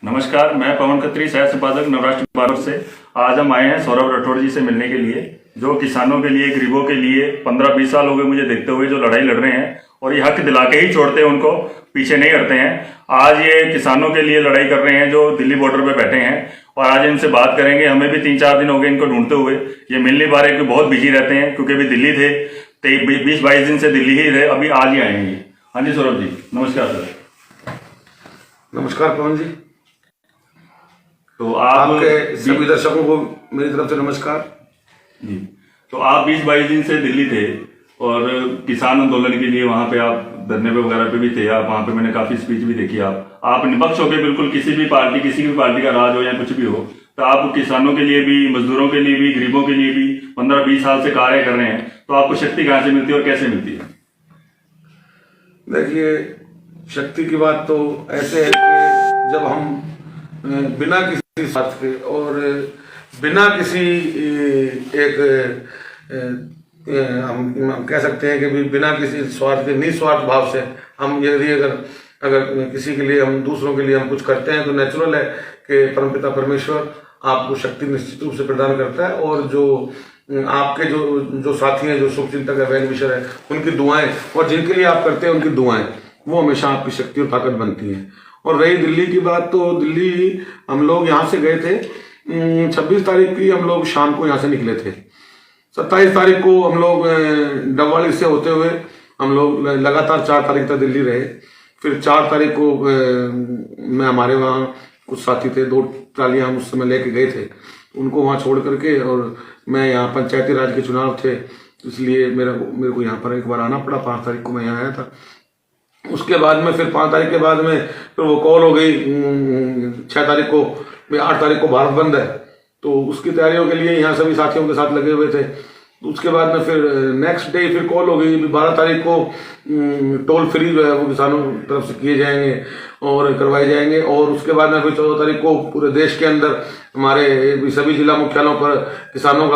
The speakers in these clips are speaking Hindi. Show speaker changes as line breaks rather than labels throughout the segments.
नमस्कार, मैं पवन खत्री, सह संपादक नवराष्ट्र भारत से। आज हम आए हैं सौरभ राठौड़ जी से मिलने के लिए, जो किसानों के लिए, गरीबों के लिए 15-20 साल हो गए मुझे देखते हुए जो लड़ाई लड़ रहे हैं और ये हक दिला के ही छोड़ते हैं, उनको पीछे नहीं हटते हैं। आज ये किसानों के लिए लड़ाई कर रहे हैं जो दिल्ली बॉर्डर पे बैठे हैं और आज इनसे बात करेंगे। हमें भी 3-4 दिन हो गए इनको ढूंढते हुए, ये मिल नहीं पा रहे क्योंकि बहुत बिजी रहते हैं, क्योंकि अभी दिल्ली थे, 20-22 दिन से दिल्ली ही रहे, अभी आज ही आए हैं ये। हाँ जी सौरभ जी, नमस्कार सर।
नमस्कार पवन जी।
तो
आपके सभी दर्शकों को मेरी तरफ से नमस्कार
जी। तो आप 20-22 दिन से दिल्ली थे और किसान आंदोलन के लिए वहां पे आप धरने पे वगैरह पे भी थे। आप वहां पे मैंने काफी स्पीच भी देखी। आप निष्पक्ष होकर बिल्कुल किसी भी पार्टी का राज हो या कुछ भी हो, तो आप किसानों के लिए भी, मजदूरों के लिए भी, गरीबों के लिए भी 15-20 साल से कार्य कर रहे हैं। तो आपको शक्ति कहाँ से मिलती है और कैसे मिलती है?
देखिए, शक्ति की बात तो ऐसे है कि जब हम बिना किसी स्वार्थ के और बिना किसी एक हम कह सकते हैं कि भी बिना किसी स्वार्थ के, निस्वार्थ भाव से हम यदि अगर किसी के लिए, हम दूसरों के लिए हम कुछ करते हैं, तो नेचुरल है कि परमपिता परमेश्वर आपको शक्ति निश्चित रूप से प्रदान करता है। और जो आपके जो साथी हैं, जो शुभचिंतक है, वेल विशर है, उनकी दुआएं और जिनके लिए आप करते हैं उनकी दुआएं, वो हमेशा आपकी शक्ति और ताकत बनती हैं। और रही दिल्ली की बात, तो दिल्ली हम लोग यहाँ से गए थे 26 तारीख की, हम लोग शाम को यहाँ से निकले थे। 27 तारीख को हम लोग डबवाली से होते हुए हम लोग लगातार 4 तारीख तक दिल्ली रहे। फिर 4 तारीख को मैं, हमारे वहाँ कुछ साथी थे, 2 ट्रालियाँ हम उस समय लेके गए थे, उनको वहाँ छोड़ करके, और मैं यहाँ पंचायती राज के चुनाव थे, इसलिए मेरे को यहाँ पर एक बार आना पड़ा। 5 तारीख को मैं यहाँ आया था। उसके बाद में फिर 5 तारीख के बाद में फिर वो कॉल हो गई 6 तारीख को, 8 तारीख को भारत बंद है, तो उसकी तैयारियों के लिए यहाँ सभी साथियों के साथ लगे हुए थे। उसके बाद में फिर नेक्स्ट डे फिर कॉल हो गई 12 तारीख को, टोल फ्री जो है वो किसानों की तरफ से किए जाएंगे और करवाए जाएंगे। और उसके बाद में फिर 14 तारीख को पूरे देश के अंदर हमारे सभी जिला मुख्यालयों पर किसानों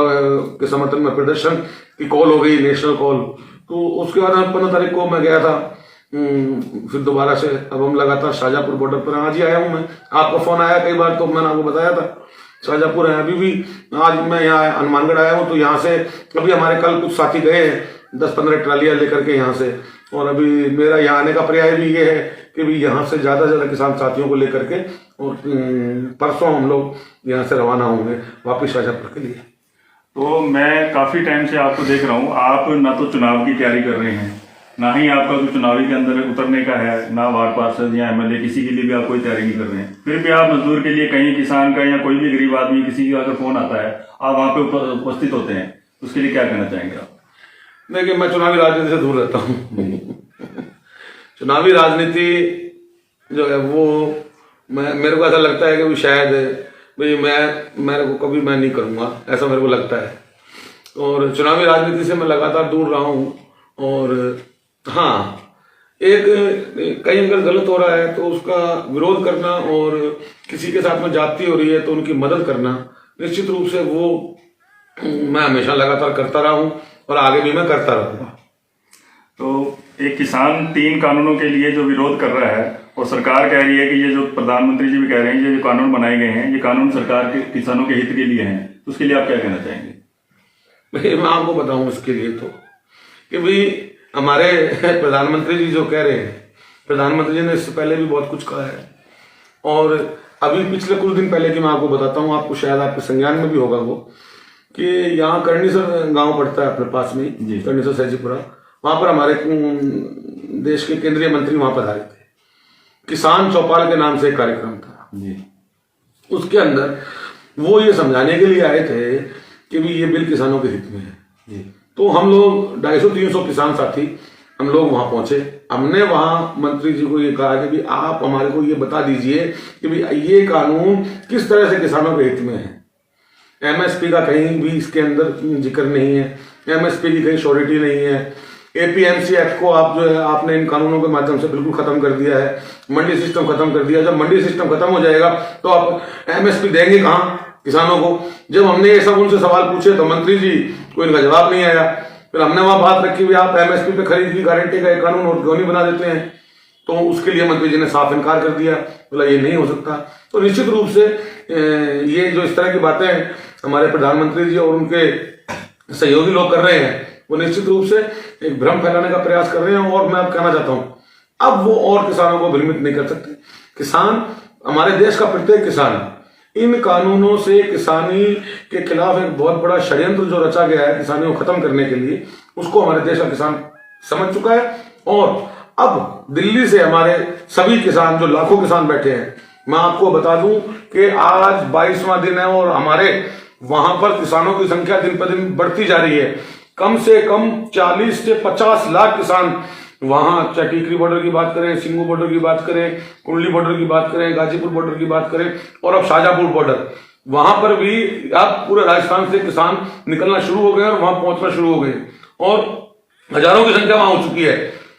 के समर्थन में प्रदर्शन की कॉल हो गई, नेशनल कॉल। तो उसके बाद 15 तारीख को मैं गया था फिर दोबारा से। अब हम लगातार शाहजहाँपुर बॉर्डर पर, आज ही आया हूँ मैं। आपका फोन आया कई बार, तो मैंने आपको बताया था शाहजहाँपुर है। अभी भी आज मैं यहाँ हनुमानगढ़ आया हूँ, तो यहाँ से अभी हमारे कल कुछ साथी गए हैं 10-15 ट्रालियाँ लेकर के यहाँ से। और अभी मेरा यहाँ आने का पर्याय भी ये है कि भी यहाँ से ज़्यादा से ज़्यादा किसान साथियों को लेकर के, और परसों हम लोग यहाँ से रवाना होंगे वापिस शाहजहाँपुर के लिए।
तो मैं काफी टाइम से आपको देख रहा हूँ, आप ना तो चुनाव की तैयारी कर रहे हैं, ना ही आपका कोई चुनावी के अंदर उतरने का है, ना वार्ड पार्षद या एमएलए किसी के लिए भी आप कोई तैयारी नहीं कर रहे हैं। फिर भी आप मजदूर के लिए, कहीं किसान का या कोई भी गरीब आदमी, किसी का अगर फोन आता है, आप वहां पे उपस्थित होते हैं, उसके लिए क्या कहना चाहेंगे आप?
देखिए, मैं चुनावी राजनीति से दूर रहता हूँ। चुनावी राजनीति जो है वो मेरे को ऐसा लगता है कि शायद भाई मेरे को कभी मैं नहीं करूँगा, ऐसा मेरे को लगता है। और चुनावी राजनीति से मैं लगातार दूर रहा हूँ। और हाँ, कहीं अगर गलत हो रहा है तो उसका विरोध करना, और किसी के साथ में जाति हो रही है तो उनकी मदद करना, निश्चित रूप से वो मैं हमेशा लगातार करता रहा हूँ और आगे भी मैं करता रहूँगा।
तो एक किसान 3 कानूनों के लिए जो विरोध कर रहा है, और सरकार कह रही है कि ये जो प्रधानमंत्री जी भी कह रहे हैं, ये जो कानून बनाए गए हैं, ये कानून सरकार के किसानों के हित के लिए हैं, तो उसके लिए आप क्या कहना चाहेंगे?
मैं आपको बताऊं इसके लिए तो कि भाई हमारे प्रधानमंत्री जी जो कह रहे हैं, प्रधानमंत्री जी ने इससे पहले भी बहुत कुछ कहा है। और अभी पिछले कुछ दिन पहले की मैं आपको बताता हूँ, आपको शायद आपके संज्ञान में भी होगा वो, कि यहाँ करनीसर गांव पड़ता है अपने पास में, करनीसर सहजीपुरा, वहां पर हमारे देश के केंद्रीय मंत्री वहां पर आए थे। किसान चौपाल के नाम से एक कार्यक्रम था जी। उसके अंदर वो ये समझाने के लिए आए थे कि भी ये बिल किसानों के हित में है जी। तो हम लोग 250-300 किसान साथी हम लोग वहां पहुंचे। हमने वहां मंत्री जी को ये कहा कि भी आप हमारे को ये बता दीजिए कि भी ये कानून किस तरह से किसानों के हित में है। एमएसपी का कहीं भी इसके अंदर जिक्र नहीं है, एमएसपी की कहीं श्योरिटी नहीं है। एपीएमसी एक्ट को आप जो है आपने इन कानूनों के माध्यम से बिल्कुल खत्म कर दिया है, मंडी सिस्टम खत्म कर दिया। जब मंडी सिस्टम खत्म हो जाएगा तो आप एमएसपी देंगे कहाँ किसानों को? जब हमने ये सब उनसे सवाल पूछे तो मंत्री जी को इनका जवाब नहीं आया। फिर हमने वहां बात रखी भी आप एमएसपी पे खरीद की गारंटी का एक कानून और क्यों नहीं बना देते हैं? तो उसके लिए मंत्री जी ने साफ इनकार कर दिया, बोला ये नहीं हो सकता। तो निश्चित रूप से ये जो इस तरह की बातें हमारे प्रधानमंत्री जी और उनके सहयोगी लोग कर रहे हैं, वो निश्चित रूप से एक भ्रम फैलाने का प्रयास कर रहे हैं। और मैं अब कहना चाहता हूं, अब वो और किसानों को भ्रमित नहीं कर सकते। किसान, हमारे देश का प्रत्येक किसान, इन कानूनों से किसानी के खिलाफ एक बहुत बड़ा षड्यंत्र जो रचा गया है किसानी को खत्म करने के लिए, उसको हमारे देश का किसान समझ चुका है। और अब दिल्ली से हमारे सभी किसान, जो लाखों किसान बैठे हैं, मैं आपको बता दूं कि आज 22वां दिन है और हमारे वहां पर किसानों की संख्या दिन पर दिन बढ़ती जा रही है। कम से कम 40 से 50 लाख किसान वहां, चाहे टीकरी बॉर्डर की बात करें, सिंगू बॉर्डर की बात करें, कुंडली बॉर्डर की बात करें, गाजीपुर बॉर्डर की बात करें, और अब शाहजहांपुर बॉर्डर, वहां पर भी अब पूरे राजस्थान से किसान निकलना शुरू हो गए और वहां पहुंचना शुरू हो गए और हजारों की संख्या वहां हो चुकी है।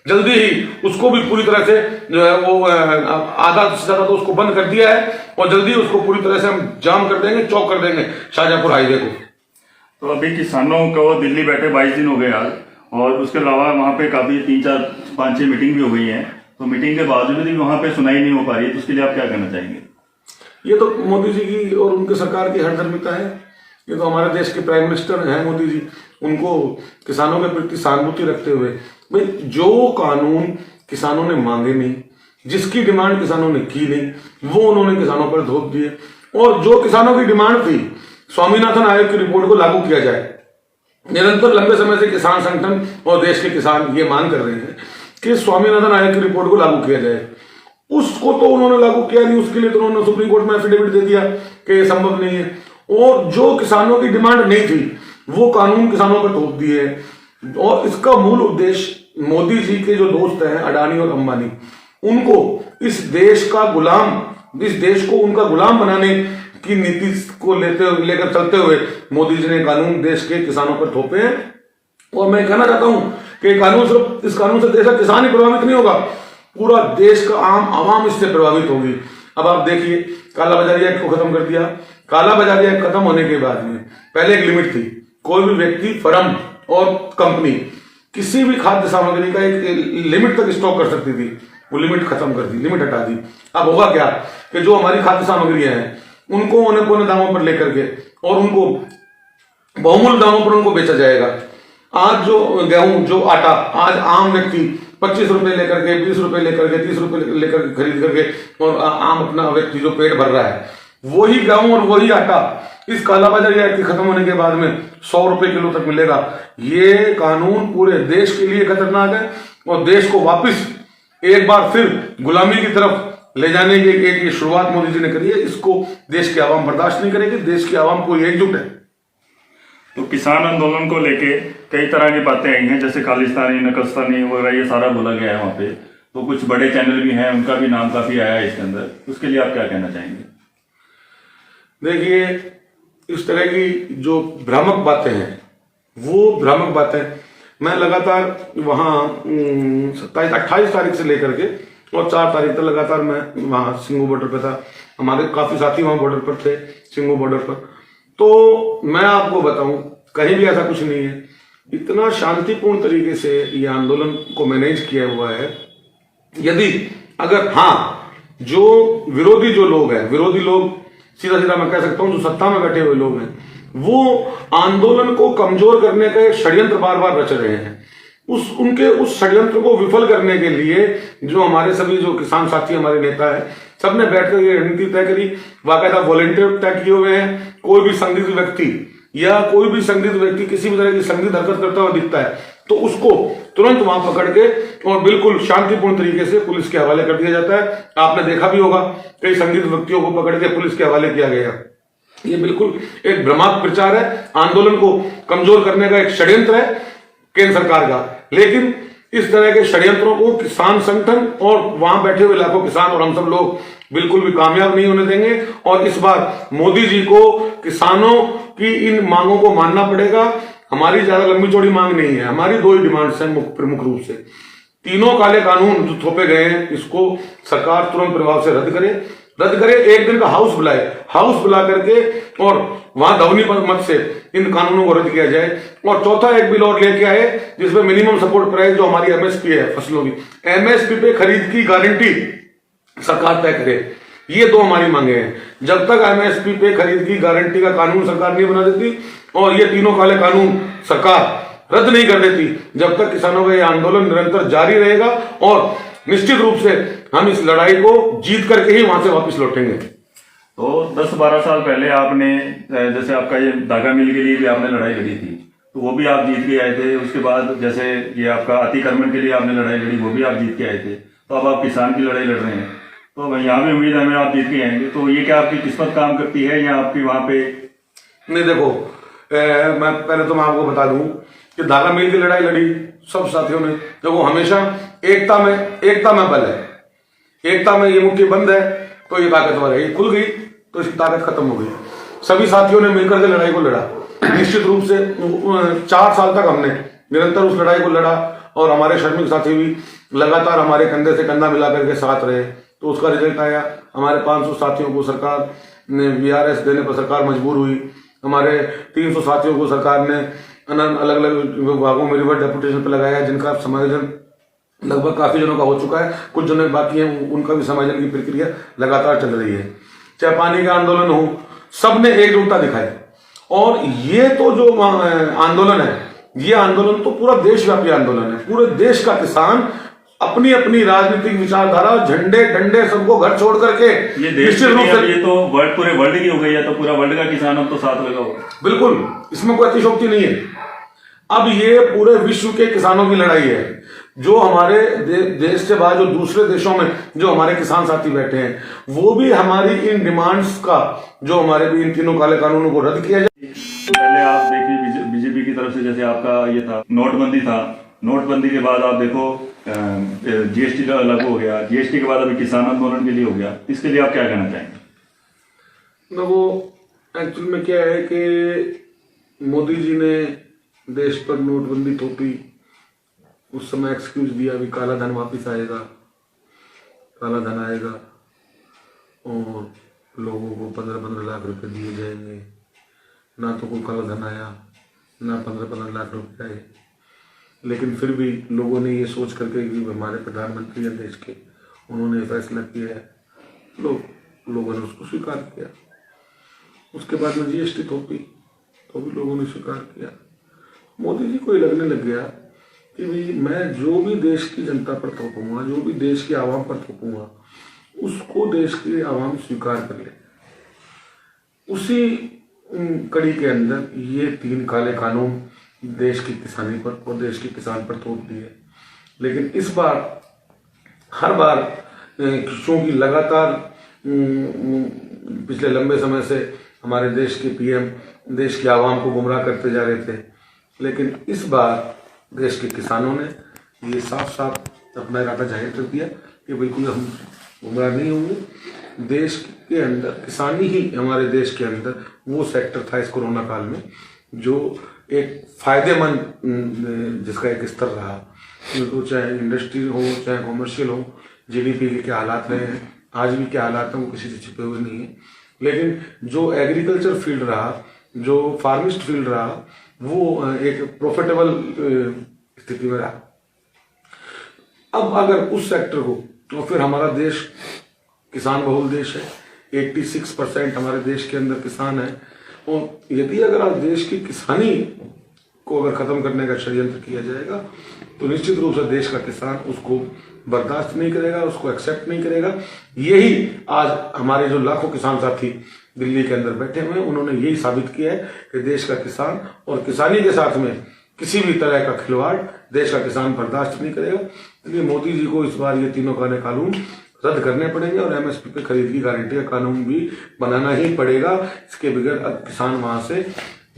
जल्दी ही उसको भी पूरी तरह से जो है वो आधा से ज्यादा तो उसको बंद कर दिया है और जल्दी उसको पूरी तरह से हम जाम कर देंगे, चौक कर देंगे शाहजहांपुर हाईवे को।
तो अभी किसानों को दिल्ली बैठे 22 दिन हो गए आज, और उसके अलावा वहाँ पे काफी 3, 4, 5, 6 मीटिंग भी हो गई है। तो मीटिंग के बावजूद भी वहाँ पे सुनाई नहीं हो पा रही है, तो उसके लिए आप क्या कहना चाहेंगे?
ये तो मोदी जी की और उनके सरकार की हठधर्मिता है। ये तो हमारे देश के प्राइम मिनिस्टर हैं मोदी जी, उनको किसानों के प्रति सहानुभूति रखते हुए, भाई जो कानून किसानों ने मांगे नहीं, जिसकी डिमांड किसानों ने की नहीं, वो उन्होंने किसानों पर थोप दिए। और जो किसानों की डिमांड थी, स्वामीनाथन आयोग की रिपोर्ट को लागू किया जाए, निरंतर लंबे समय से किसान संगठन और देश के किसान ये मांग कर रहे हैं कि स्वामीनाथन आयोग की रिपोर्ट को लागू किया जाए। उसको तो उन्होंने लागू किया नहीं, उसके लिए तो उन्होंने सुप्रीम कोर्ट में एफिडेविट दे दिया कि ये संभव नहीं है। और जो किसानों की डिमांड नहीं थी, वो कानून किसानों पर थोप दिए हैं। और इसका मूल उद्देश्य मोदी जी के जो दोस्त हैं अडानी और अंबानी, उनको इस देश का गुलाम, इस देश को उनका गुलाम बनाने की नीति को लेकर चलते हुए मोदी जी ने कानून देश के किसानों पर थोपे हैं। और मैं कहना चाहता हूं कि कानून सिर्फ इस कानून से देश का किसान ही प्रभावित नहीं होगा, पूरा देश का आम आवाम इससे प्रभावित होगी। अब आप देखिए, कालाबाजारी एक्ट को खत्म कर दिया। कालाबाजारी एक्ट खत्म होने के बाद में पहले एक लिमिट थी, कोई भी व्यक्ति, फर्म और कंपनी किसी भी खाद्य सामग्री का एक लिमिट तक स्टॉक कर सकती थी, वो लिमिट खत्म कर दी, लिमिट हटा दी। अब होगा क्या कि जो हमारी खाद्य सामग्रियां हैं उनको औने पौने दामों पर लेकर के और उनको बहुमूल्य दामों पर उनको बेचा जाएगा। आज जो गेहूं, जो आटा, आज आम व्यक्ति 25 रुपए लेकर के, 20 रुपए लेकर के, 30 रुपए लेकर के खरीद करके और आम अपना व्यक्ति जो पेट भर रहा है, वही गेहूं और वही आटा इस कालाबाजारी एक्ट खत्म होने के बाद में 100 रुपए किलो तक मिलेगा। ये कानून पूरे देश के लिए खतरनाक है और देश को वापस एक बार फिर गुलामी की तरफ ले जाने की एक शुरुआत मोदी जी ने करी है। इसको देश की आवाम बर्दाश्त नहीं करेगी, देश की आवाम पूरी एकजुट है।
तो किसान आंदोलन को लेके कई तरह की बातें आई हैं, जैसे खालिस्तानी, नकलस्तानी वगैरह, ये सारा बोला गया है वहाँ पे। तो कुछ बड़े चैनल भी हैं, उनका भी नाम काफी आया है इसके अंदर, उसके लिए आप क्या कहना चाहेंगे?
देखिए, इस तरह की जो भ्रामक बातें हैं, वो भ्रामक बातें मैं लगातार वहाँ 28 तारीख से लेकर के और 4 तारीख तक लगातार मैं वहाँ सिंगू बॉर्डर पे था। हमारे काफी साथी वहाँ बॉर्डर पर थे, सिंगू बॉर्डर पर। तो मैं आपको बताऊं, कहीं भी ऐसा कुछ नहीं है। इतना शांतिपूर्ण तरीके से ये आंदोलन को मैनेज किया हुआ है। यदि अगर हाँ, जो विरोधी जो लोग हैं, विरोधी लोग सीधा सीधा मैं कह सकता हूं, जो सत्ता में बैठे हुए लोग हैं, वो आंदोलन को कमजोर करने का एक षड्यंत्र बार बार रच रहे हैं। उस षड्यंत्र को विफल करने के लिए जो हमारे सभी जो किसान साथी, हमारे नेता है, सबने बैठकर ये रणनीति तय करी, बाकायदा वॉलेंटियर तय किए हुए हैं। कोई भी संदिग्ध व्यक्ति या कोई भी संदिग्ध व्यक्ति किसी भी तरह की संदिग्ध हरकत करता हुआ दिखता है तो उसको तुरंत वहां पकड़ के और बिल्कुल शांतिपूर्ण तरीके से पुलिस के हवाले कर दिया जाता है। आपने देखा भी होगा, कई संदिग्ध व्यक्तियों को पकड़ के पुलिस के हवाले किया गया। ये बिल्कुल एक भ्रमात्मक प्रचार है, आंदोलन को कमजोर करने का एक षड्यंत्र है केंद्र सरकार का। लेकिन इस तरह के षड्यंत्रों को किसान संगठन और वहां बैठे हुए लाखों किसान और हम सब लोग बिल्कुल भी कामयाब नहीं होने देंगे। और इस बार मोदी जी को किसानों की इन मांगों को मानना पड़ेगा। हमारी ज्यादा लंबी चौड़ी मांग नहीं है, हमारी 2 ही डिमांड्स हैं प्रमुख रूप से। तीनों काले कानून जो थोपे गए हैं, इसको सरकार तुरंत प्रभाव से रद्द करे। एक दिन का हाउस बुला करके और वहां ध्वनि मत से इन कानूनों को रद्द किया जाए। और चौथा एक बिल और लेके आए जिसमें मिनिमम सपोर्ट प्राइस, जो हमारी एमएसपी है फसलों की, एमएसपी पे खरीद की गारंटी सरकार तय करे। ये दो हमारी मांगे हैं। जब तक एमएसपी पे खरीद की गारंटी का कानून सरकार नहीं बना देती और ये तीनों काले कानून सरकार रद्द नहीं कर देती, जब तक किसानों का ये आंदोलन निरंतर जारी रहेगा और निश्चित रूप से हम इस लड़ाई को जीत करके ही वहां से वापस लौटेंगे।
तो 10-12 साल पहले आपने, जैसे आपका ये धागा मिल के लिए भी आपने लड़ाई लड़ी थी, तो वो भी आप जीत के आए थे। उसके बाद जैसे ये आपका अतिक्रमण के लिए आपने लड़ाई लड़ी, वो भी आप जीत के आए थे। तो अब आप किसान की लड़ाई लड़ रहे हैं, तो यहाँ भी उम्मीद है हमें आप जीत के आएंगे। तो ये क्या आपकी किस्मत काम करती है या आपकी वहां पे?
नहीं, देखो, मैं पहले तो मैं आपको बता दूं कि धागा मिल की लड़ाई लड़ी सब साथियों ने। देखो, हमेशा एकता में बल है। एकता में ये मुट्ठी बंद है तो ये ताकतवर है, ये खुल गई तो इसकी ताकत खत्म हो गई। सभी साथियों ने मिलकर के लड़ाई को लड़ा। निश्चित रूप से 4 साल तक हमने निरंतर उस लड़ाई को लड़ा और हमारे श्रमिक साथी भी लगातार हमारे कंधे से कंधा मिला करके साथ रहे। तो उसका रिजल्ट आया। हमारे 500 साथियों को सरकार ने वीआरएस देने पर सरकार मजबूर हुई। हमारे 300 साथियों को सरकार ने अलग अलग विभागों में रिवर्स डेपुटेशन पर लगाया, जिनका समायोजन लगभग काफी जनों का हो चुका है। कुछ जनों बाकी हैं, उनका भी समायोजन की प्रक्रिया लगातार चल रही है। चाहे पानी का आंदोलन हो, सबने एकजुटता दिखाई। और ये तो जो आंदोलन है, ये आंदोलन तो पूरा देशव्यापी आंदोलन है। पूरे देश का किसान अपनी अपनी राजनीतिक विचारधारा, झंडे डंडे सबको घर छोड़ करके
ये देश रूप से, ये तो पूरे वर्ल्ड की हो गई है, तो पूरा वर्ल्ड का किसान अब तो साथ लगा होगा।
बिल्कुल, इसमें कोई अतिशोक्ति नहीं है। अब ये पूरे विश्व के किसानों की लड़ाई है। जो हमारे देश से बाद जो दूसरे देशों में जो हमारे किसान साथी बैठे हैं, वो भी हमारी इन डिमांड्स का, जो हमारे भी इन तीनों काले कानूनों को रद्द किया जाए।
तो पहले आप देखिए बीजेपी की तरफ से जैसे आपका ये था, नोटबंदी था। नोटबंदी के बाद आप देखो जीएसटी लागू हो गया। जीएसटी के बाद अभी किसान आंदोलन के लिए हो गया। इसके लिए आप क्या कहना चाहेंगे?
वो एक्चुअल में क्या है कि मोदी जी ने देश पर नोटबंदी थोपी। उस समय एक्सक्यूज दिया भी काला धन वापस आएगा, काला धन आएगा और लोगों को 15-15 लाख रुपए दिए जाएंगे। ना तो कोई काला धन आया, ना 15-15 लाख रुपए आए। लेकिन फिर भी लोगों ने ये सोच करके कि हमारे प्रधानमंत्री हैं देश के, उन्होंने फैसला किया है, लोगों ने उसको स्वीकार किया। उसके बाद में जीएसटी थोपी तो भी लोगों ने स्वीकार किया। मोदी जी को ये लगने लग गया कि भाई मैं जो भी देश की जनता पर थोपूंगा, जो भी देश की आवाम पर थोपूंगा, उसको देश की आवाम स्वीकार कर ले। उसी कड़ी के अंदर ये 3 काले कानून देश की किसानी पर और देश के किसान पर थोप दिए। लेकिन इस बार हर बार क्योंकि लगातार पिछले लंबे समय से हमारे देश के पीएम देश की आवाम को गुमराह करते जा रहे थे, लेकिन इस बार देश के किसानों ने ये साफ साफ अपना इरादा जाहिर कर दिया कि बिल्कुल हम गुमराह नहीं होंगे। देश के अंदर किसानी ही हमारे देश के अंदर वो सेक्टर था इस कोरोना काल में जो एक फायदेमंद, जिसका एक स्तर रहा। तो चाहे इंडस्ट्री हो, चाहे कॉमर्शियल हो, जीडीपी के क्या हालात रहे हैं, आज भी क्या हालात हैं, वो किसी से छिपे हुए नहीं है। लेकिन जो एग्रीकल्चर फील्ड रहा, जो फार्मिस्ट फील्ड रहा, वो एक प्रॉफिटेबल स्थिति में रहा। अब अगर उस सेक्टर को, तो फिर हमारा देश किसान बहुल देश है। 86% हमारे देश के अंदर किसान है। और यदि अगर आज देश की किसानी को अगर खत्म करने का षड्यंत्र किया जाएगा तो निश्चित रूप से देश का किसान उसको बर्दाश्त नहीं करेगा, उसको एक्सेप्ट नहीं करेगा। यही आज हमारे जो लाखों किसान साथी दिल्ली के अंदर बैठे हुए हैं, उन्होंने यही साबित किया है कि देश का किसान और किसानी के साथ में किसी भी तरह का खिलवाड़ देश का किसान बर्दाश्त नहीं करेगा। इसलिए मोदी जी को इस बार ये तीनों काले कानून रद्द करने पड़ेंगे और एमएसपी पे खरीद की गारंटी का कानून भी बनाना ही पड़ेगा। इसके बगैर अब किसान वहां से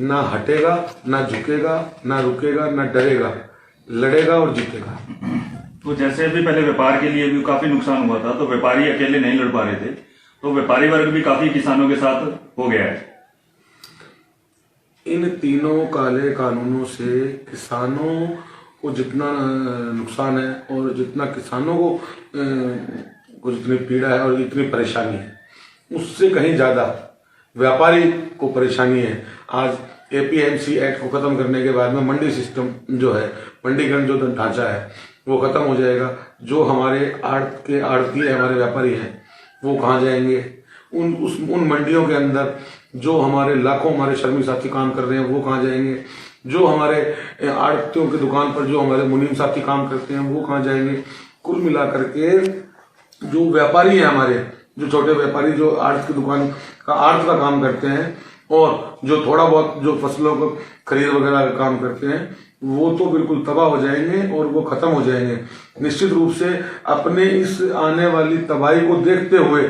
ना हटेगा, ना झुकेगा, ना रुकेगा, ना डरेगा, लड़ेगा और जीतेगा।
तो जैसे भी पहले व्यापार के लिए भी काफी नुकसान हुआ था, तो व्यापारी अकेले नहीं लड़ पा रहे थे, तो व्यापारी वर्ग भी काफी किसानों के साथ हो गया है।
इन तीनों काले कानूनों से किसानों को जितना नुकसान है और जितना किसानों को जितनी पीड़ा है और जितनी परेशानी है, उससे कहीं ज्यादा व्यापारी को परेशानी है। आज एपीएमसी एक्ट को खत्म करने के बाद में मंडी सिस्टम जो है, मंडीकरण जो ढांचा है, वो खत्म हो जाएगा। जो हमारे आड़ती हमारे व्यापारी हैं, वो कहाँ जाएंगे? उन मंडियों के अंदर जो हमारे लाखों हमारे श्रमिक साथी काम कर रहे हैं वो कहाँ जाएंगे? जो हमारे आड़तियों की दुकान पर जो हमारे मुनीम साथी काम करते हैं वो कहाँ जाएंगे? कुल मिलाकर के जो व्यापारी हैं हमारे, जो छोटे व्यापारी जो आड़त की दुकान का आड़त का काम करते हैं और जो थोड़ा बहुत जो फसलों को खरीद वगैरह का काम करते हैं, वो तो बिल्कुल तबाह हो जाएंगे और वो खत्म हो जाएंगे। निश्चित रूप से अपने इस आने वाली तबाही को देखते हुए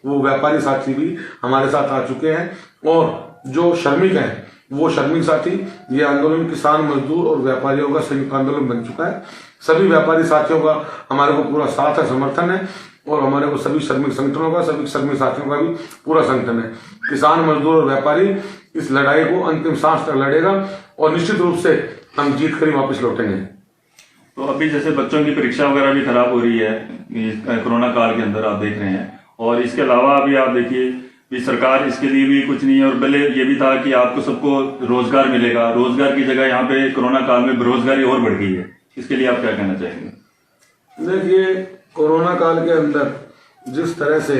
वो व्यापारी साथी भी हमारे साथ आ चुके हैं और जो श्रमिक हैं वो श्रमिक साथी, ये आंदोलन किसान मजदूर और व्यापारियों का संयुक्त आंदोलन बन चुका है। सभी व्यापारी साथियों का हमारे को पूरा साथ है, समर्थन है और हमारे को सभी श्रमिक संगठनों का, सभी श्रमिक साथियों का भी पूरा संगठन है। किसान मजदूर और व्यापारी इस लड़ाई को अंतिम सांस तक लड़ेगा और निश्चित रूप से हम जीत कर ही वापस लौटेंगे।
तो अभी जैसे बच्चों की परीक्षा वगैरह भी खराब हो रही है कोरोना काल के अंदर, आप देख रहे हैं, और इसके अलावा अभी आप देखिए कि सरकार इसके लिए भी कुछ नहीं है। और पहले ये भी था कि आपको सबको रोजगार मिलेगा, रोजगार की जगह यहाँ पे कोरोना काल में बेरोजगारी और बढ़ गई है। इसके लिए आप क्या कहना चाहेंगे?
देखिए, कोरोना काल के अंदर जिस तरह से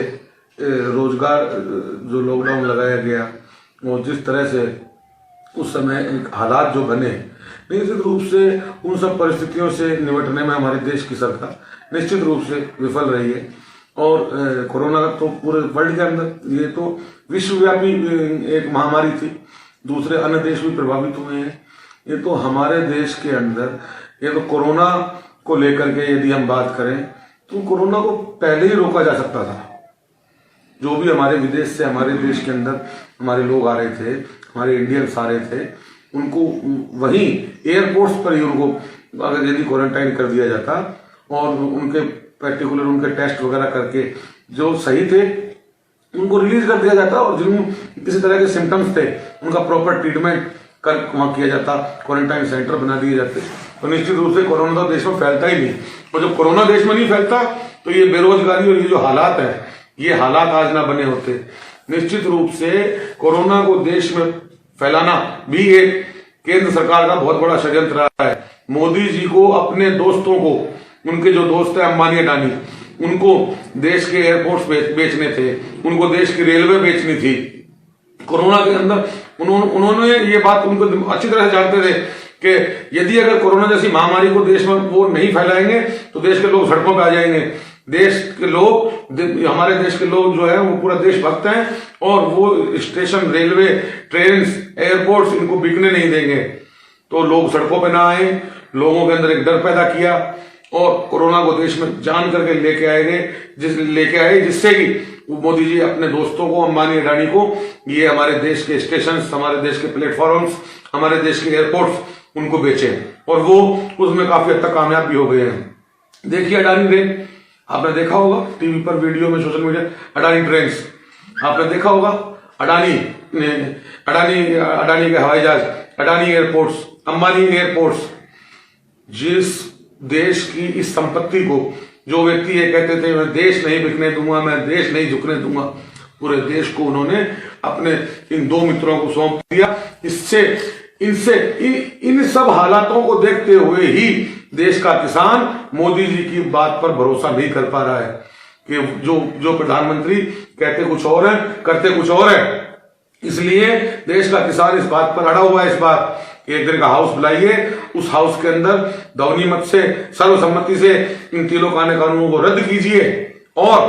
रोजगार जो लॉकडाउन लगाया गया और जिस तरह से उस समय एक हालात जो बने, निश्चित रूप से उन सब परिस्थितियों से निपटने में हमारे देश की सरकार निश्चित रूप से विफल रही है। और कोरोना तो पूरे वर्ल्ड के अंदर ये तो विश्वव्यापी एक महामारी थी, दूसरे अन्य देश भी प्रभावित हुए हैं। ये तो हमारे देश के अंदर ये तो कोरोना को लेकर के यदि हम बात करें तो कोरोना को पहले ही रोका जा सकता था। जो भी हमारे विदेश से हमारे देश के अंदर हमारे लोग आ रहे थे, हमारे इंडियंस आ रहे थे, उनको वहीं एयरपोर्ट्स पर ही उनको अगर यदि क्वारंटाइन कर दिया जाता और उनके पर्टिकुलर उनके टेस्ट वगैरह करके जो सही थे उनको रिलीज कर दिया जाता और जिन किसी तरह के सिम्टम्स थे उनका प्रॉपर ट्रीटमेंट कर वहां किया जाता, क्वारंटाइन सेंटर बना दिए जाते, तो निश्चित रूप से कोरोना तो देश में फैलता ही नहीं। और जब कोरोना देश में नहीं फैलता तो ये बेरोजगारी और ये जो हालात है, ये हालात आज ना बने होते। निश्चित रूप से कोरोना को देश में फैलाना भी एक केंद्र सरकार का बहुत बड़ा षड्यंत्र रहा है। मोदी जी को अपने दोस्तों को, उनके जो दोस्त है अंबानी अडानी, उनको देश के एयरपोर्ट्स बेचने थे, उनको देश की रेलवे बेचनी थी। कोरोना के अंदर उन्होंने ये बात उनको अच्छी तरह से जानते थे कि यदि अगर कोरोना जैसी महामारी को देश में वो नहीं फैलाएंगे तो देश के लोग सड़कों पे आ जाएंगे। देश के लोग, हमारे देश के लोग जो है वो पूरा देशभक्त हैं और वो स्टेशन, रेलवे, ट्रेन, एयरपोर्ट्स इनको बिकने नहीं देंगे। तो लोग सड़कों पे ना आए, लोगों के अंदर एक डर पैदा किया और कोरोना को देश में जान करके लेके आए जिससे कि मोदी जी अपने दोस्तों को, अंबानी अडानी को, ये हमारे देश के स्टेशन, हमारे देश के प्लेटफॉर्म्स, हमारे देश के एयरपोर्ट्स उनको बेचे और वो उसमें काफी हद तक कामयाब भी हो गए हैं। देखिए अडानी ट्रेन आपने देखा होगा टीवी पर, वीडियो में, सोशल मीडिया, अडानी ट्रेन आपने देखा होगा, अडानी के हवाई जहाज, अडानी एयरपोर्ट्स, अंबानी एयरपोर्ट्स। जिस देश की इस संपत्ति को जो व्यक्ति ये कहते थे मैं देश नहीं बिकने दूंगा, मैं देश नहीं झुकने दूंगा, पूरे देश को उन्होंने अपने इन दो मित्रों को सौंप दिया। इन सब हालातों को देखते हुए ही देश का किसान मोदी जी की बात पर भरोसा नहीं कर पा रहा है कि जो प्रधानमंत्री कहते कुछ और है, करते कुछ और है। इसलिए देश का किसान इस बात पर अड़ा हुआ है, इस बार एक दिन का हाउस बुलाइए, उस हाउस के अंदर ध्वनिमत से, सर्वसम्मति से इन तीनों कानूनों को रद्द कीजिए और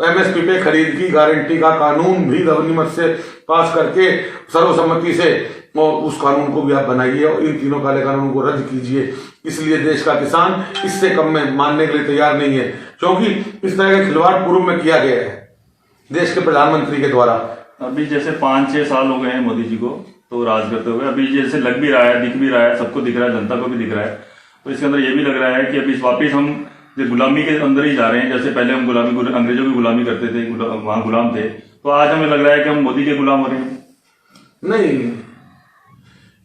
एमएसपी पे खरीद की गारंटी का कानून भी ध्वनिमत से पास करके सर्वसम्मति से और उस कानून को भी आप बनाइए और इन तीनों काले कानूनों को रद्द कीजिए। इसलिए देश का किसान इससे कम में मानने के लिए तैयार नहीं है, क्योंकि इस तरह का खिलवाड़ पूर्व में किया गया है देश के प्रधानमंत्री के द्वारा।
अभी जैसे 5-6 साल हो गए हैं मोदी जी को तो राज करते हुए, अभी जैसे लग भी रहा है, दिख भी रहा है, सबको दिख रहा है, जनता को भी दिख रहा है, तो इसके अंदर ये भी लग रहा है कि अभी वापिस हम गुलामी के अंदर ही जा रहे हैं। जैसे पहले हम अंग्रेजों की गुलामी करते थे, वहां गुलाम थे, तो आज हमें लग रहा है कि हम मोदी के गुलाम हो रहे हैं।
नहीं,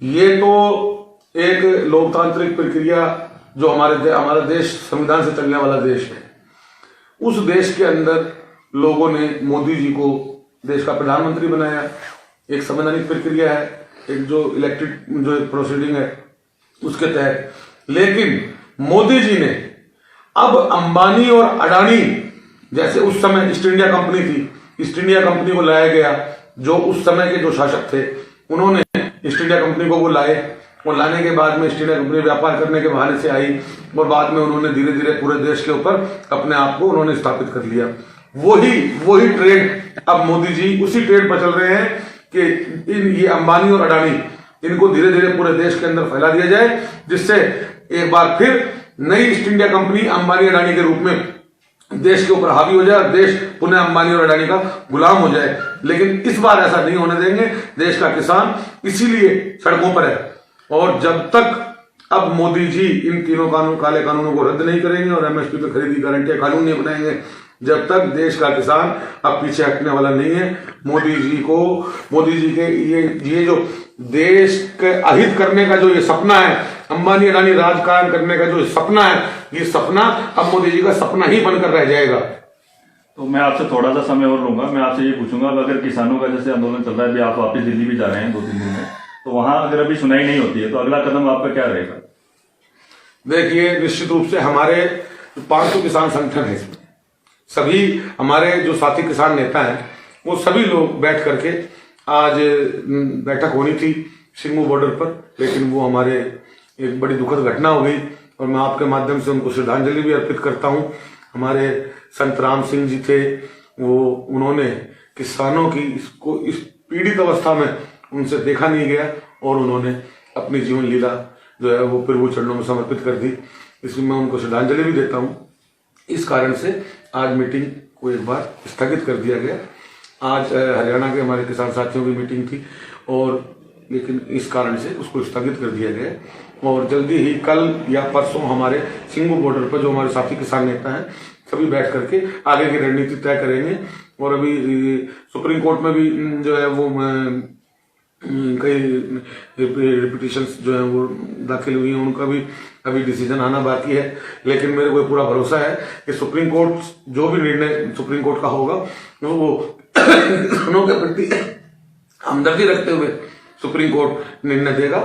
ये तो एक लोकतांत्रिक प्रक्रिया जो हमारा देश संविधान से चलने वाला देश है, उस देश के अंदर लोगों ने मोदी जी को देश का प्रधानमंत्री बनाया। एक संवैधानिक प्रक्रिया है, एक जो इलेक्टेड जो प्रोसीडिंग है उसके तहत। लेकिन मोदी जी ने अब अंबानी और अडानी जैसे उस समय ईस्ट इंडिया कंपनी थी, ईस्ट इंडिया कंपनी को लाया गया, जो उस समय के जो शासक थे उन्होंने ईस्ट इंडिया कंपनी को वो लाए, और लाने के बाद में ईस्ट इंडिया कंपनी व्यापार करने के बहाने से आई, और बाद में उन्होंने धीरे धीरे पूरे देश के ऊपर अपने आप को उन्होंने स्थापित कर लिया। वही ट्रेड अब मोदी जी उसी ट्रेड पर चल रहे हैं कि ये अंबानी और अडानी इनको धीरे धीरे पूरे देश के अंदर फैला दिया जाए, जिससे एक बार फिर नई east India company Ambani Adani के रूप में देश के ऊपर हावी हो जाए और देश पुनः अंबानी और अडानी का गुलाम हो जाए। लेकिन इस बार ऐसा नहीं होने देंगे। देश का किसान इसीलिए सड़कों पर है, और जब तक अब मोदी जी इन तीनों काले कानूनों को रद्द नहीं करेंगे और एमएसपी पे खरीदी गारंटी कानून नहीं बनाएंगे, जब तक देश का किसान अब पीछे हटने वाला नहीं है। मोदी जी के ये जो देश के अहित करने का जो ये सपना है, अंबानी अडानी राज कायम करने का जो सपना है, ये सपना अब मोदी जी का सपना ही बनकर रह जाएगा।
तो मैं आपसे थोड़ा सा समय और लूंगा। मैं आपसे ये पूछूंगा, अगर किसानों का जैसे आंदोलन चल रहा है, अभी आप वापिस दिल्ली भी जा रहे हैं 2-3 दिन में, तो वहां अगर अभी सुनाई नहीं होती है तो अगला कदम आपका क्या रहेगा?
देखिए, निश्चित रूप से हमारे 500 किसान संगठन है, इसमें सभी हमारे जो साथी किसान नेता हैं वो सभी लोग बैठ करके आज बैठक होनी थी सिंगू बॉर्डर पर, लेकिन वो हमारे एक बड़ी दुखद घटना हो गई, और मैं आपके माध्यम से उनको श्रद्धांजलि भी अर्पित करता हूं। हमारे संत राम सिंह जी थे, उन्होंने किसानों की इस पीड़ित अवस्था में उनसे देखा नहीं गया, और उन्होंने अपनी जीवन लीला जो है वो प्रभु चरणों में समर्पित कर दी। इसमें मैं उनको श्रद्धांजलि भी देता हूं। इस कारण से आज मीटिंग को एक बार स्थगित कर दिया गया। आज हरियाणा के हमारे किसान साथियों की मीटिंग थी, और लेकिन इस कारण से उसको स्थगित कर दिया गया, और जल्दी ही कल या परसों हमारे सिंगू बॉर्डर पर जो हमारे साथी किसान नेता हैं सभी बैठ करके आगे की रणनीति तय करेंगे। और अभी सुप्रीम कोर्ट में भी जो है वो कई रिपिटिशंस जो है वो दाखिल हुई हैं, उनका भी अभी डिसीजन आना बाकी है। लेकिन मेरे को पूरा भरोसा है कि सुप्रीम कोर्ट जो भी निर्णय सुप्रीम कोर्ट का होगा वो किसानों के प्रति हमदर्दी रखते हुए सुप्रीम कोर्ट निर्णय देगा,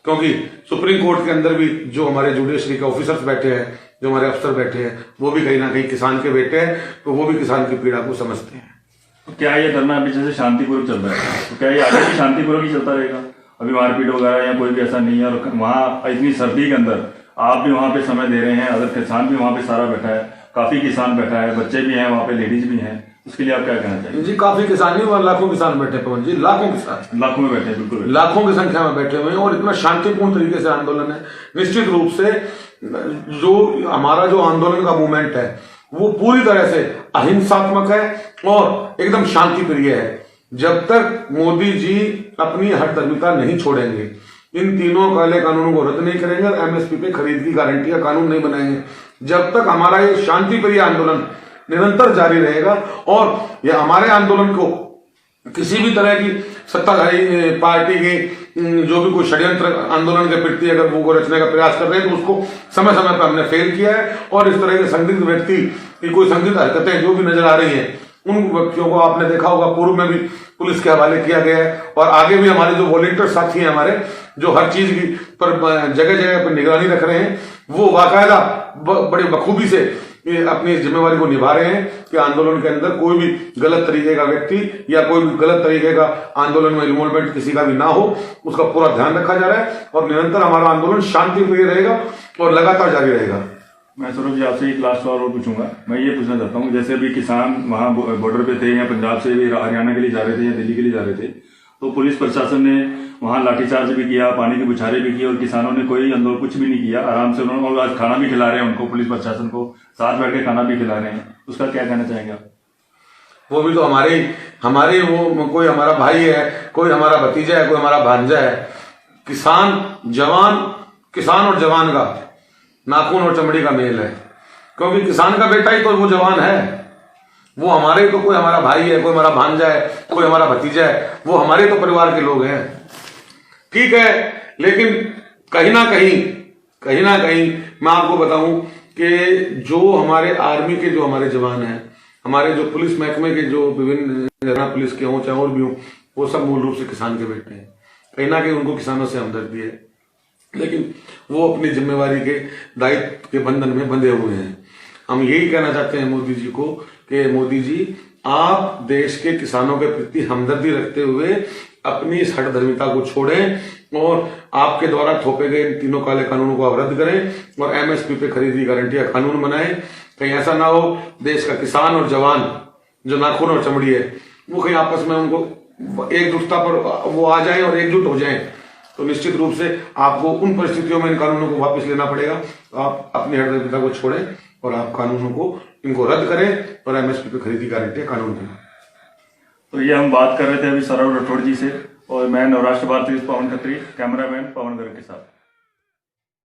क्योंकि सुप्रीम कोर्ट के अंदर भी जो हमारे जुडिशरी के ऑफिसर्स बैठे हैं, जो हमारे अफसर बैठे हैं, वो भी कहीं ना कहीं किसान के बेटे हैं, तो वो भी किसान की पीड़ा को समझते हैं।
तो क्या ये धरना अभी जैसे शांतिपूर्वक चल रहा है, तो क्या ये आगे भी शांतिपूर्वक ही चलता रहेगा? अभी मारपीट वगैरह या कोई भी ऐसा नहीं है? और वहाँ इतनी सर्दी के अंदर आप भी वहाँ पे समय दे रहे हैं, अदर किसान भी वहाँ पे सारा बैठा है, काफी किसान बैठा है, बच्चे भी हैं वहाँ पे, लेडीज भी हैं, उसके लिए आप क्या कहना चाहिए?
जी, काफी किसान नहीं, वहाँ लाखों किसान बैठे पवन जी, लाखों किसान,
लाखों में बैठे, बिल्कुल
लाखों की संख्या में बैठे हुए हैं, और इतना शांतिपूर्ण तरीके से आंदोलन है। निश्चित रूप से जो हमारा जो आंदोलन का मूवमेंट है वो पूरी तरह से अहिंसात्मक है और एकदम शांति प्रिय है। जब तक मोदी जी अपनी हठधर्मिता नहीं छोड़ेंगे, इन तीनों काले कानूनों को रद्द नहीं करेंगे और एमएसपी पे खरीद की गारंटी का कानून नहीं बनाएंगे, जब तक हमारा ये शांति प्रिय आंदोलन निरंतर जारी रहेगा। और यह हमारे आंदोलन को किसी भी तरह की सत्ताधारी पार्टी की जो भी कोई षड्यंत्र आंदोलन के प्रति अगर वो रचने का प्रयास कर रहे हैं तो उसको समय समय पर हमने फेल किया है। और इस तरह के संदिग्ध व्यक्ति की कोई संदिग्ध हरकतें जो भी नजर आ रही हैं, उन व्यक्तियों को आपने देखा होगा पूर्व में भी पुलिस के हवाले किया गया है, और आगे भी हमारे जो वॉलंटियर साथी हैं हमारे, जो हर चीज की पर जगह जगह पर निगरानी रख रहे हैं, वो बाकायदा बड़े बखूबी से अपनी जिम्मेवारी को निभा रहे हैं कि आंदोलन के अंदर कोई भी गलत तरीके का व्यक्ति या कोई भी गलत तरीके का आंदोलन में इन्वॉल्वमेंट किसी का भी ना हो, उसका पूरा ध्यान रखा जा रहा है। और निरंतर हमारा आंदोलन शांति प्रिय रहेगा और लगातार जारी रहेगा।
मैं सौरभ जी आपसे एक लास्ट सवाल और पूछूंगा। मैं ये पूछना चाहता हूँ, जैसे अभी किसान वहाँ बॉर्डर पे थे या पंजाब से भी हरियाणा के लिए जा रहे थे या दिल्ली के लिए जा रहे थे, तो पुलिस प्रशासन ने वहाँ लाठीचार्ज भी किया, पानी की बुछारें भी की, और किसानों ने कोई आंदोलन कुछ भी नहीं किया, आराम से उन्होंने, और आज खाना भी खिला रहे हैं उनको, पुलिस प्रशासन को साथ बैठ के खाना भी खिला रहे हैं, उसका क्या कहना चाहेंगे आप?
वो भी तो हमारे वो कोई हमारा भाई है, कोई हमारा भतीजा है, कोई हमारा भांजा है। किसान और जवान का नाखून और चमड़ी का मेल है, क्योंकि किसान का बेटा ही तो वो जवान है, वो हमारे तो कोई हमारा भाई है, कोई हमारा भांजा है, कोई हमारा भतीजा है, वो हमारे तो परिवार के लोग हैं। ठीक है, लेकिन कहीं ना कहीं मैं आपको बताऊं कि जो हमारे आर्मी के जो हमारे जवान हैं, हमारे जो पुलिस महकमे के जो विभिन्न हरियाणा पुलिस के हों चाहे और भी हों, वो सब मूल रूप से किसान के बेटे हैं। कहीं ना कहीं उनको किसानों से हमदर्दी है, लेकिन वो अपनी जिम्मेवारी के दायित्व के बंधन में बंधे हुए हैं। हम यही कहना चाहते हैं मोदी जी को कि मोदी जी आप देश के किसानों के प्रति हमदर्दी रखते हुए अपनी इस हठधर्मिता को छोड़ें और आपके द्वारा थोपे गए इन तीनों काले कानूनों को आप रद्द करें और एमएसपी पे खरीदी गारंटी का कानून बनाएं। कहीं ऐसा ना हो देश का किसान और जवान जो नाखून और चमड़ी है वो कहीं आपस में उनको एकजुटता पर वो आ जाए और एकजुट हो जाएं, तो निश्चित रूप से आपको उन परिस्थितियों में इन कानूनों को वापस लेना पड़ेगा। तो आप अपनी हठधर्मिता को छोड़ें और आप कानूनों को इनको रद्द करें और एमएसपी पे खरीदी गारंटी का कानून दें।
तो ये हम बात कर रहे थे अभी सौरभ राठौड़ जी से, और मैं नवराष्ट्र भारती पवन खत्री, कैमरामैन पवन गर्ग के साथ।